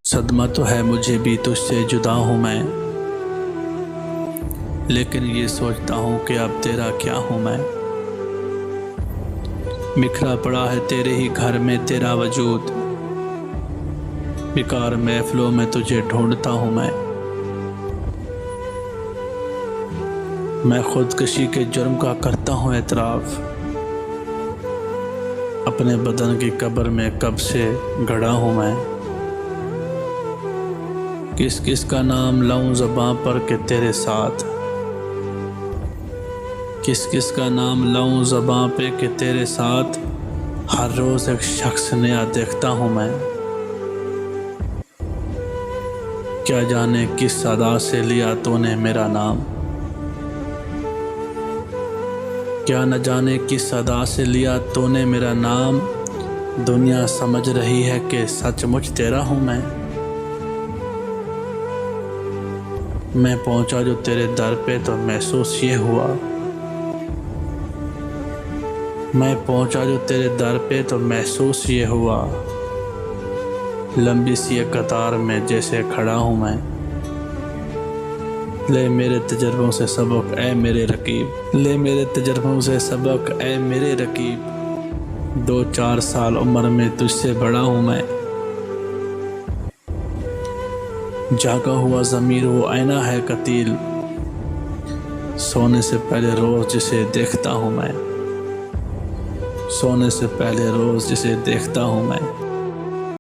सदमा तो है मुझे भी तुझसे जुदा हूँ मैं, लेकिन ये सोचता हूँ कि अब तेरा क्या हूँ मैं। बिखरा पड़ा है तेरे ही घर में तेरा वजूद, बेकार महफिलों में तुझे ढूंढता हूँ मैं खुदकशी के जुर्म का करता हूँ एतराफ़, अपने बदन की कब्र में कब से गड़ा हूँ मैं। किस किस का नाम लाऊं ज़बां पर के तेरे साथ, किस किस का नाम लाऊं ज़बां पे के तेरे साथ, हर रोज़ एक शख्स नया देखता हूँ मैं। क्या जाने किस अदा से लिया तूने मेरा नाम, क्या न जाने किस अदा से लिया तूने मेरा नाम। दुनिया समझ रही है कि सचमुच तेरा हूँ मैं पहुँचा जो तेरे दर पे तो महसूस ये हुआ, मैं पहुँचा जो तेरे दर पे तो महसूस ये हुआ। लंबी सी एक कतार में जैसे खड़ा हूँ मैं, ले मेरे तजर्बों से सबक ऐ मेरे रकीब, ले मेरे तजर्बों से सबक ऐ मेरे रकीब। 2-4 साल उम्र में तुझसे बड़ा हूँ मैं, जागा हुआ ज़मीर वो आईना है कतील, सोने से पहले रोज़ जिसे देखता हूँ मैं, सोने से पहले रोज़ जिसे देखता हूँ मैं।